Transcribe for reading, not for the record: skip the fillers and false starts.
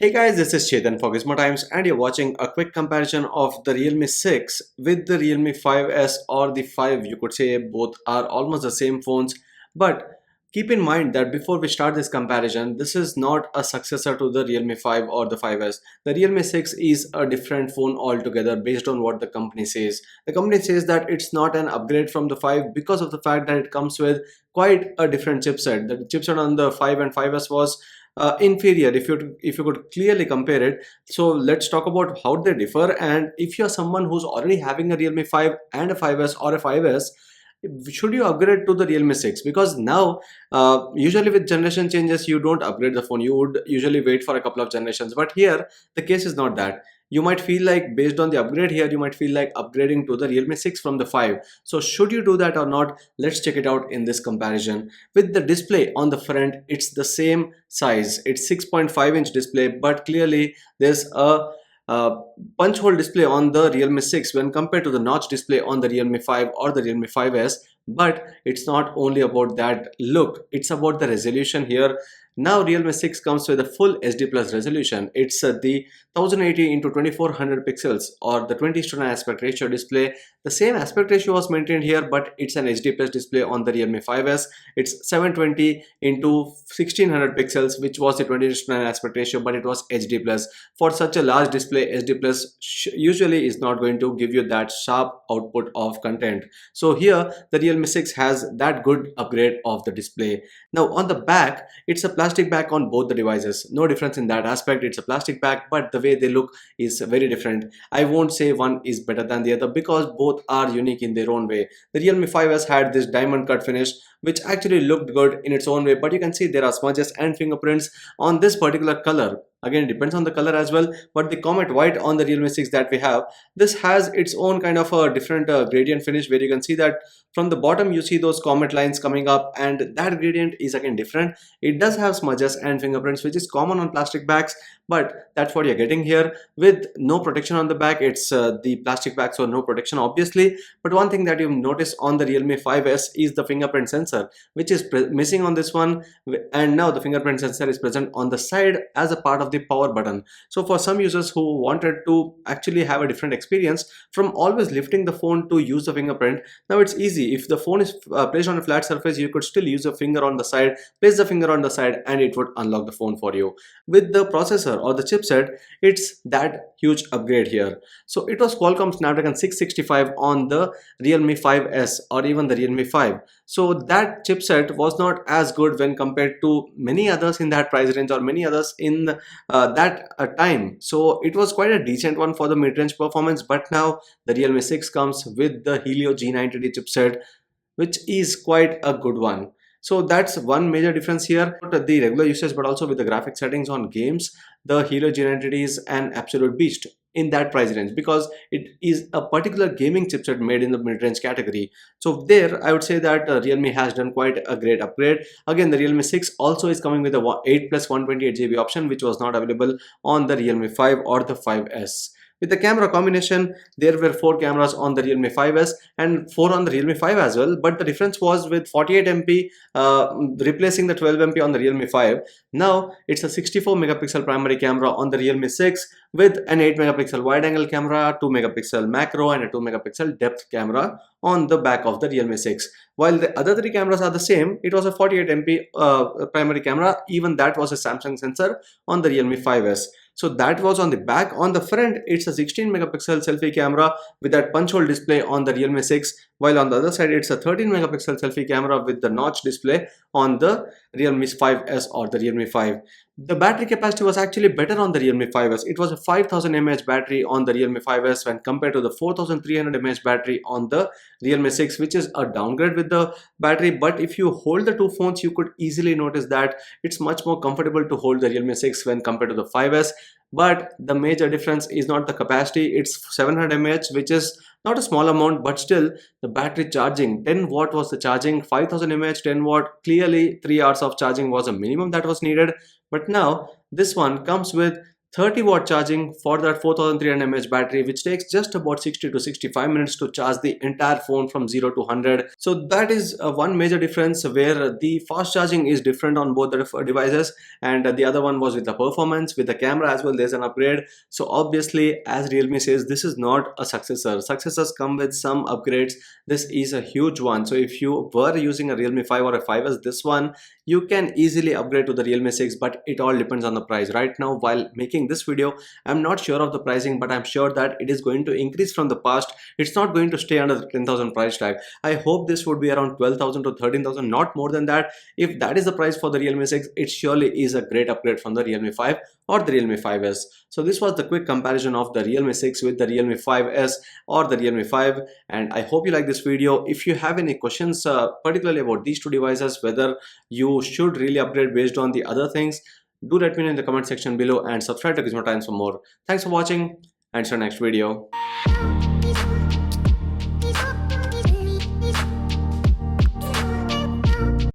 Hey guys, this is Chetan for Gizmo Times and you're watching a quick comparison of the Realme 6 with the Realme 5S or the 5. You could say both are almost the same phones, but keep in mind that before we start this comparison, this is not a successor to the Realme 5 or the 5S. The Realme 6 is a different phone altogether based on what the company says. The company says that it's not an upgrade from the 5 because of the fact that it comes with quite a different chipset. The chipset on the 5 and 5S was inferior if you could clearly compare it. So let's talk about how they differ, and if you're someone who's already having a Realme 5 and a 5S or a 5S, should you upgrade to the Realme 6? Because now usually with generation changes you don't upgrade the phone, you would usually wait for a couple of generations, but here the case is not that. You might feel like, based on the upgrade here, you might feel like upgrading to the Realme 6 from the 5. So should you do that or not? Let's check it out in this comparison. With the display on the front, it's the same size. It's 6.5-inch display, but clearly there's a punch hole display on the Realme 6 when compared to the notch display on the Realme 5 or the Realme 5S. But it's not only about that look, it's about the resolution here. Now Realme 6 comes with a full HD plus resolution. It's the 1080 into 2400 pixels or the 20:9 aspect ratio display. The same aspect ratio was maintained here, but it's an HD plus display on the Realme 5S. It's 720 into 1600 pixels, which was the 20:9 aspect ratio, but it was HD plus. For such a large display, HD plus usually is not going to give you that sharp output of content. So here the Realme 6 has that good upgrade of the display. Now on the back, it's a plastic back on both the devices. No difference in that aspect. It's a plastic back, but the way they look is very different. I won't say one is better than the other because both are unique in their own way. The Realme 5S had this diamond cut finish, which actually looked good in its own way, but you can see there are smudges and fingerprints on this particular color. Again, it depends on the color as well, but the comet white on the Realme 6 that we have, this has its own kind of a different gradient finish, where you can see that from the bottom you see those comet lines coming up, and that gradient is again different. It does have smudges and fingerprints, which is common on plastic bags, but that's what you're getting here with no protection on the back. It's the plastic bag, so no protection obviously. But one thing that you've noticed on the Realme 5S is the fingerprint sensor, which is missing on this one, and now the fingerprint sensor is present on the side as a part of the power button. So for some users who wanted to actually have a different experience from always lifting the phone to use the fingerprint, now it's easy. If the phone is placed on a flat surface, you could still use a finger on the side, place the finger on the side, and it would unlock the phone for you. With the processor or the chipset, it's that huge upgrade here. So it was Qualcomm Snapdragon 665 on the Realme 5S or even the Realme 5. So that chipset was not as good when compared to many others in that price range or many others in that time. So it was quite a decent one for the mid-range performance. But now the Realme 6 comes with the Helio G90D chipset, which is quite a good one. So that's one major difference here. Not the regular usage, but also with the graphic settings on games, the Helio G90D is an absolute beast in that price range because it is a particular gaming chipset made in the mid-range category. So there I would say that Realme has done quite a great upgrade. Again, the Realme 6 also is coming with a 8 plus 128GB option, which was not available on the Realme 5 or the 5S. With the camera combination, there were 4 cameras on the Realme 5S and 4 on the Realme 5 as well, but the difference was with 48MP replacing the 12MP on the Realme 5. Now it's a 64 megapixel primary camera on the Realme 6 with an 8 megapixel wide angle camera, 2 megapixel macro, and a 2 megapixel depth camera on the back of the Realme 6. While the other 3 cameras are the same, it was a 48MP primary camera. Even that was a Samsung sensor on the Realme 5S. So that was on the back. On the front, it's a 16 megapixel selfie camera with that punch hole display on the Realme 6, while on the other side it's a 13 megapixel selfie camera with the notch display on the Realme 5S or the Realme 5. The battery capacity was actually better on the Realme 5S. It was a 5000 mAh battery on the Realme 5S when compared to the 4300 mAh battery on the Realme 6, which is a downgrade with the battery. But if you hold the two phones, you could easily notice that it's much more comfortable to hold the Realme 6 when compared to the 5S. But the major difference is not the capacity. It's 700 mAh, which is not a small amount, but still the battery charging, 10 watt was the charging, 5000 mAh, 10 watt. Clearly 3 hours of charging was a minimum that was needed. But now this one comes with 30-watt charging for that 4300 mAh battery, which takes just about 60 to 65 minutes to charge the entire phone from 0 to 100. So that is one major difference, where the fast charging is different on both the devices, and the other one was with the performance. With the camera as well, there's an upgrade. So obviously, as Realme says, this is not a successor. Successors come with some upgrades. This is a huge one. So if you were using a Realme 5 or a 5s, this one you can easily upgrade to the Realme 6, but it all depends on the price. Right now, while making this video, I'm not sure of the pricing, but I'm sure that it is going to increase from the past. It's not going to stay under the 10,000 price tag. I hope this would be around 12,000 to 13,000, not more than that. If that is the price for the Realme 6, it surely is a great upgrade from the Realme 5 or the Realme 5s. So this was the quick comparison of the Realme 6 with the Realme 5s or the Realme 5, and I hope you like this video. If you have any questions particularly about these two devices, whether you should really upgrade based on the other things, do let me know in the comment section below, and subscribe to Gizmo Times for more. Thanks for watching, and see you next video.